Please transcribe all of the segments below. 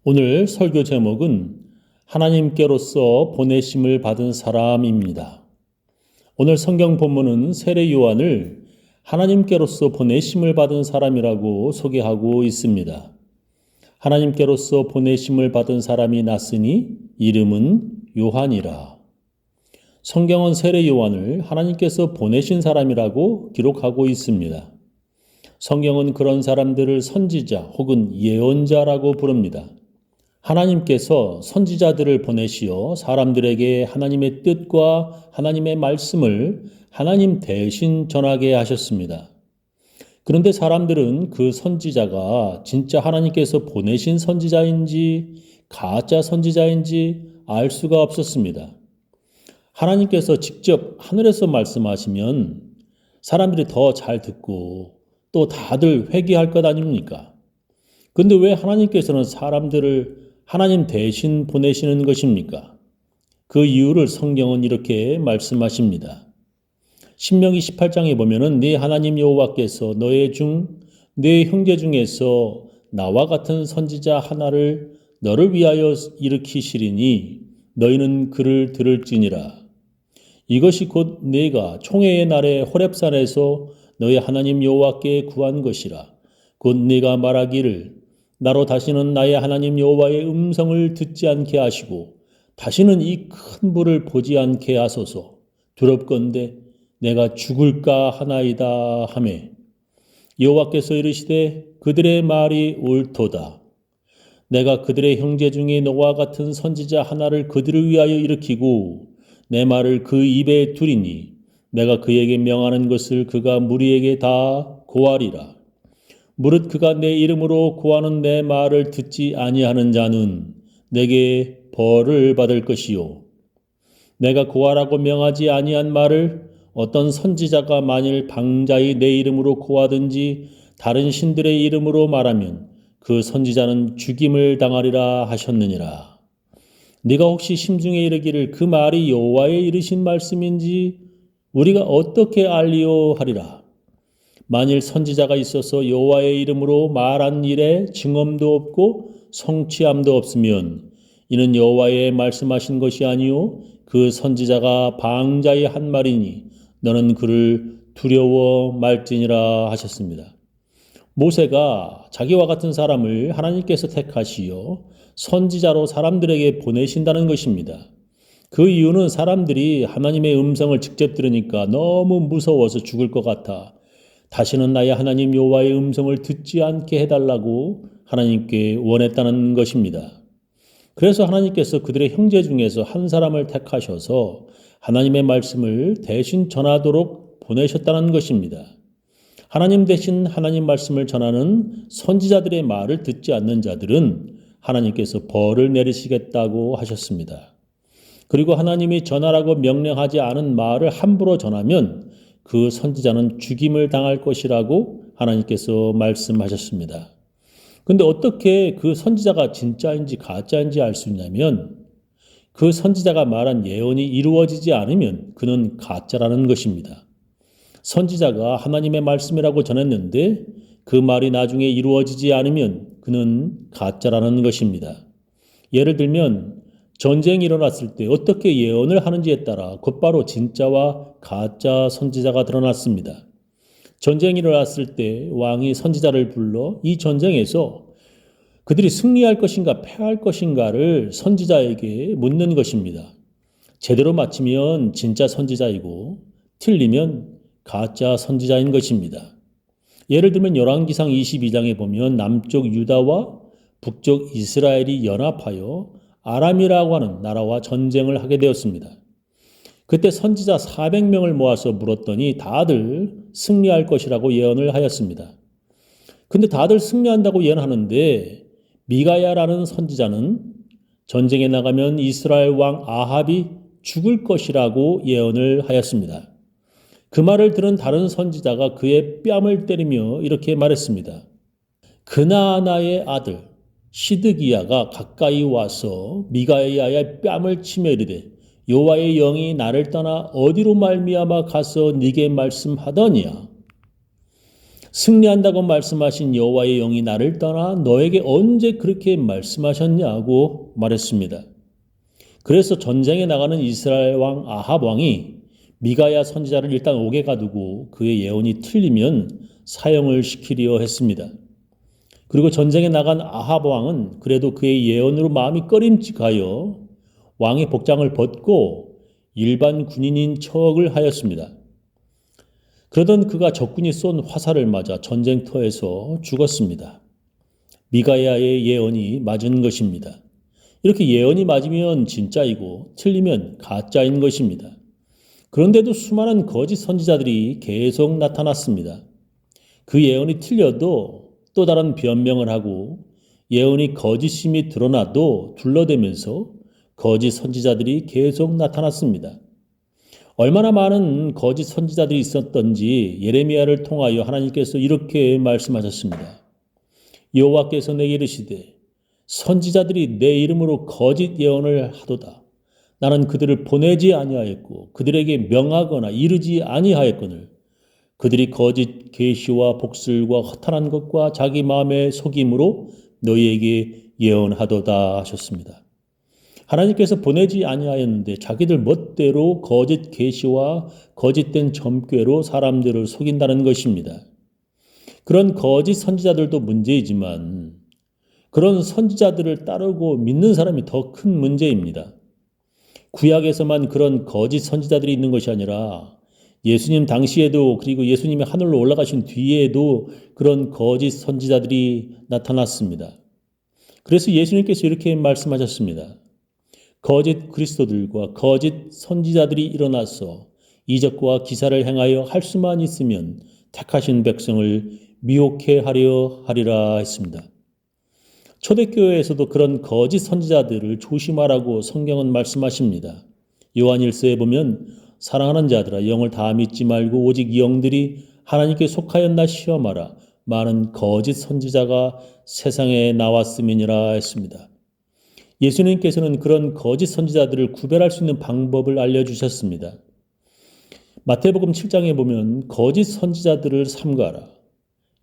오늘 설교 제목은 하나님께로서 보내심을 받은 사람입니다. 오늘 성경 본문은 세례 요한을 하나님께로서 보내심을 받은 사람이라고 소개하고 있습니다. 하나님께로서 보내심을 받은 사람이 났으니 이름은 요한이라. 성경은 세례 요한을 하나님께서 보내신 사람이라고 기록하고 있습니다. 성경은 그런 사람들을 선지자 혹은 예언자라고 부릅니다. 하나님께서 선지자들을 보내시어 사람들에게 하나님의 뜻과 하나님의 말씀을 하나님 대신 전하게 하셨습니다. 그런데 사람들은 그 선지자가 진짜 하나님께서 보내신 선지자인지 가짜 선지자인지 알 수가 없었습니다. 하나님께서 직접 하늘에서 말씀하시면 사람들이 더 잘 듣고 또 다들 회개할 것 아닙니까? 근데 왜 하나님께서는 사람들을 하나님 대신 보내시는 것입니까? 그 이유를 성경은 이렇게 말씀하십니다. 신명기 18장에 보면은 네 하나님 여호와께서 네 형제 중에서 나와 같은 선지자 하나를 너를 위하여 일으키시리니 너희는 그를 들을지니라. 이것이 곧 네가 총회의 날에 호렙산에서 너희 하나님 여호와께 구한 것이라. 곧 네가 말하기를 나로 다시는 나의 하나님 여호와의 음성을 듣지 않게 하시고 다시는 이 큰 불을 보지 않게 하소서. 두렵건대 내가 죽을까 하나이다 하매 여호와께서 이르시되 그들의 말이 옳도다. 내가 그들의 형제 중에 너와 같은 선지자 하나를 그들을 위하여 일으키고 내 말을 그 입에 두리니 내가 그에게 명하는 것을 그가 무리에게 다 고하리라. 무릇 그가 내 이름으로 고하는 내 말을 듣지 아니하는 자는 내게 벌을 받을 것이요. 내가 고하라고 명하지 아니한 말을 어떤 선지자가 만일 방자히 내 이름으로 고하든지 다른 신들의 이름으로 말하면 그 선지자는 죽임을 당하리라 하셨느니라. 네가 혹시 심중에 이르기를 그 말이 여호와의 이르신 말씀인지 우리가 어떻게 알리요 하리라. 만일 선지자가 있어서 여호와의 이름으로 말한 일에 증언도 없고 성취함도 없으면 이는 여호와의 말씀하신 것이 아니요 그 선지자가 방자의 한 말이니 너는 그를 두려워 말지니라 하셨습니다. 모세가 자기와 같은 사람을 하나님께서 택하시어 선지자로 사람들에게 보내신다는 것입니다. 그 이유는 사람들이 하나님의 음성을 직접 들으니까 너무 무서워서 죽을 것 같아 다시는 나의 하나님 여호와의 음성을 듣지 않게 해달라고 하나님께 원했다는 것입니다. 그래서 하나님께서 그들의 형제 중에서 한 사람을 택하셔서 하나님의 말씀을 대신 전하도록 보내셨다는 것입니다. 하나님 대신 하나님 말씀을 전하는 선지자들의 말을 듣지 않는 자들은 하나님께서 벌을 내리시겠다고 하셨습니다. 그리고 하나님이 전하라고 명령하지 않은 말을 함부로 전하면 그 선지자는 죽임을 당할 것이라고 하나님께서 말씀하셨습니다. 그런데 어떻게 그 선지자가 진짜인지 가짜인지 알 수 있냐면 그 선지자가 말한 예언이 이루어지지 않으면 그는 가짜라는 것입니다. 선지자가 하나님의 말씀이라고 전했는데 그 말이 나중에 이루어지지 않으면 그는 가짜라는 것입니다. 예를 들면 전쟁이 일어났을 때 어떻게 예언을 하는지에 따라 곧바로 진짜와 가짜 선지자가 드러났습니다. 전쟁이 일어났을 때 왕이 선지자를 불러 이 전쟁에서 그들이 승리할 것인가 패할 것인가를 선지자에게 묻는 것입니다. 제대로 맞히면 진짜 선지자이고 틀리면 가짜 선지자인 것입니다. 예를 들면 열왕기상 22장에 보면 남쪽 유다와 북쪽 이스라엘이 연합하여 아람이라고 하는 나라와 전쟁을 하게 되었습니다. 그때 선지자 400명을 모아서 물었더니 다들 승리할 것이라고 예언을 하였습니다. 근데 다들 승리한다고 예언하는데 미가야라는 선지자는 전쟁에 나가면 이스라엘 왕 아합이 죽을 것이라고 예언을 하였습니다. 그 말을 들은 다른 선지자가 그의 뺨을 때리며 이렇게 말했습니다. 그나아나의 아들 시드기야가 가까이 와서 미가야의 뺨을 치며 이르되 여호와의 영이 나를 떠나 어디로 말미암아 가서 네게 말씀하더냐. 승리한다고 말씀하신 여호와의 영이 나를 떠나 너에게 언제 그렇게 말씀하셨냐고 말했습니다. 그래서 전쟁에 나가는 이스라엘 왕 아합 왕이 미가야 선지자를 일단 옥에 가두고 그의 예언이 틀리면 사형을 시키려 했습니다. 그리고 전쟁에 나간 아합 왕은 그래도 그의 예언으로 마음이 꺼림직하여 왕의 복장을 벗고 일반 군인인 척을 하였습니다. 그러던 그가 적군이 쏜 화살을 맞아 전쟁터에서 죽었습니다. 미가야의 예언이 맞은 것입니다. 이렇게 예언이 맞으면 진짜이고 틀리면 가짜인 것입니다. 그런데도 수많은 거짓 선지자들이 계속 나타났습니다. 그 예언이 틀려도 또 다른 변명을 하고 예언이 거짓임이 드러나도 둘러대면서 거짓 선지자들이 계속 나타났습니다. 얼마나 많은 거짓 선지자들이 있었던지 예레미야를 통하여 하나님께서 이렇게 말씀하셨습니다. 여호와께서 내게 이르시되 선지자들이 내 이름으로 거짓 예언을 하도다. 나는 그들을 보내지 아니하였고 그들에게 명하거나 이르지 아니하였거늘 그들이 거짓 계시와 복술과 허탄한 것과 자기 마음의 속임으로 너희에게 예언하도다 하셨습니다. 하나님께서 보내지 아니하였는데 자기들 멋대로 거짓 계시와 거짓된 점괘로 사람들을 속인다는 것입니다. 그런 거짓 선지자들도 문제이지만 그런 선지자들을 따르고 믿는 사람이 더 큰 문제입니다. 구약에서만 그런 거짓 선지자들이 있는 것이 아니라 예수님 당시에도 그리고 예수님이 하늘로 올라가신 뒤에도 그런 거짓 선지자들이 나타났습니다. 그래서 예수님께서 이렇게 말씀하셨습니다. 거짓 그리스도들과 거짓 선지자들이 일어나서 이적과 기사를 행하여 할 수만 있으면 택하신 백성을 미혹해 하려 하리라 했습니다. 초대교회에서도 그런 거짓 선지자들을 조심하라고 성경은 말씀하십니다. 요한 1서에 보면 사랑하는 자들아 영을 다 믿지 말고 오직 영들이 하나님께 속하였나 시험하라. 많은 거짓 선지자가 세상에 나왔음이니라 했습니다. 예수님께서는 그런 거짓 선지자들을 구별할 수 있는 방법을 알려주셨습니다. 마태복음 7장에 보면 거짓 선지자들을 삼가라.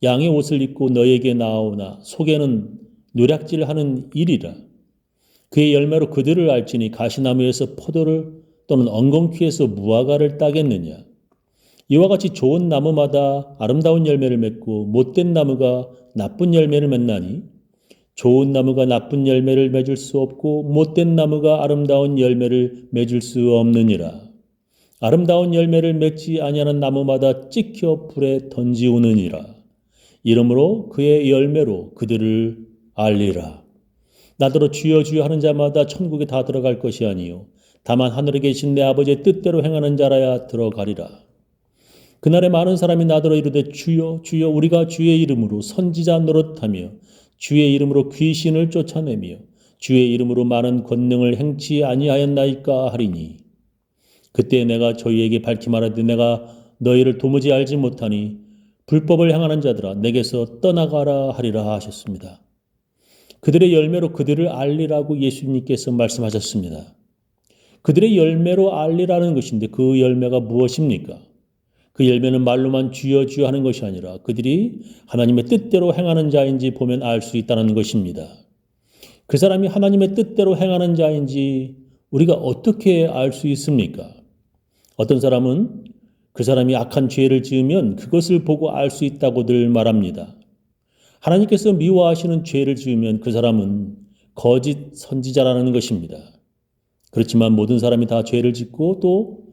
양의 옷을 입고 너에게 나오나 속에는 노략질하는 일이라. 그의 열매로 그들을 알지니 가시나무에서 포도를 또는 엉겅퀴에서 무화과를 따겠느냐. 이와 같이 좋은 나무마다 아름다운 열매를 맺고 못된 나무가 나쁜 열매를 맺나니 좋은 나무가 나쁜 열매를 맺을 수 없고 못된 나무가 아름다운 열매를 맺을 수 없느니라. 아름다운 열매를 맺지 아니하는 나무마다 찍혀 불에 던지우느니라. 이러므로 그의 열매로 그들을 알리라. 나더러 주여 주여 하는 자마다 천국에 다 들어갈 것이 아니요 다만 하늘에 계신 내 아버지의 뜻대로 행하는 자라야 들어가리라. 그날에 많은 사람이 나더러 이르되 주여 주여 우리가 주의 이름으로 선지자 노릇하며 주의 이름으로 귀신을 쫓아내며 주의 이름으로 많은 권능을 행치 아니하였나이까 하리니 그때 내가 저희에게 밝히 말하되 내가 너희를 도무지 알지 못하니 불법을 행하는 자들아 내게서 떠나가라 하리라 하셨습니다. 그들의 열매로 그들을 알리라고 예수님께서 말씀하셨습니다. 그들의 열매로 알리라는 것인데 그 열매가 무엇입니까? 그 열매는 말로만 주여 주여 하는 것이 아니라 그들이 하나님의 뜻대로 행하는 자인지 보면 알 수 있다는 것입니다. 그 사람이 하나님의 뜻대로 행하는 자인지 우리가 어떻게 알 수 있습니까? 어떤 사람은 그 사람이 악한 죄를 지으면 그것을 보고 알 수 있다고들 말합니다. 하나님께서 미워하시는 죄를 지으면 그 사람은 거짓 선지자라는 것입니다. 그렇지만 모든 사람이 다 죄를 짓고 또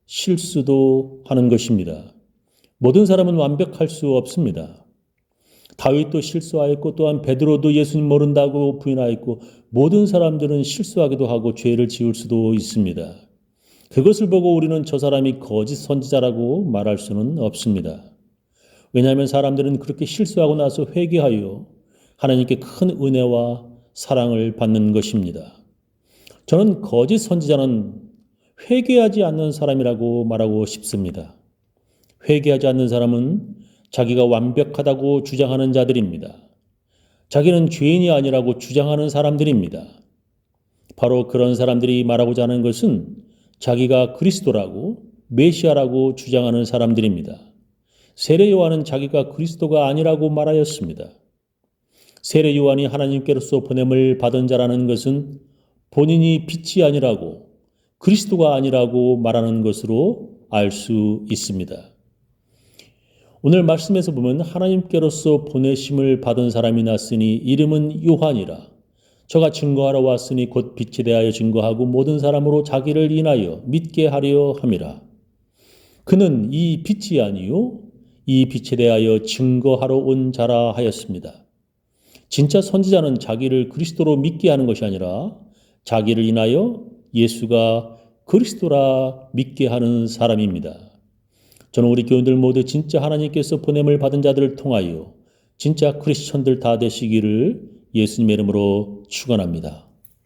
실수도 하는 것입니다. 모든 사람은 완벽할 수 없습니다. 다윗도 실수하였고 또한 베드로도 예수님 모른다고 부인하였고 모든 사람들은 실수하기도 하고 죄를 지을 수도 있습니다. 그것을 보고 우리는 저 사람이 거짓 선지자라고 말할 수는 없습니다. 왜냐하면 사람들은 그렇게 실수하고 나서 회개하여 하나님께 큰 은혜와 사랑을 받는 것입니다. 저는 거짓 선지자는 회개하지 않는 사람이라고 말하고 싶습니다. 회개하지 않는 사람은 자기가 완벽하다고 주장하는 자들입니다. 자기는 죄인이 아니라고 주장하는 사람들입니다. 바로 그런 사람들이 말하고자 하는 것은 자기가 그리스도라고 메시아라고 주장하는 사람들입니다. 세례 요한은 자기가 그리스도가 아니라고 말하였습니다. 세례 요한이 하나님께로서 보냄을 받은 자라는 것은 본인이 빛이 아니라고 그리스도가 아니라고 말하는 것으로 알 수 있습니다. 오늘 말씀에서 보면 하나님께로서 보내심을 받은 사람이 났으니 이름은 요한이라. 저가 증거하러 왔으니 곧 빛에 대하여 증거하고 모든 사람으로 자기를 인하여 믿게 하려 함이라. 그는 이 빛이 아니요 이 빛에 대하여 증거하러 온 자라 하였습니다. 진짜 선지자는 자기를 그리스도로 믿게 하는 것이 아니라 자기를 인하여 예수가 그리스도라 믿게 하는 사람입니다. 저는 우리 교인들 모두 진짜 하나님께서 보냄을 받은 자들을 통하여 진짜 크리스천들 다 되시기를 예수님의 이름으로 축원합니다.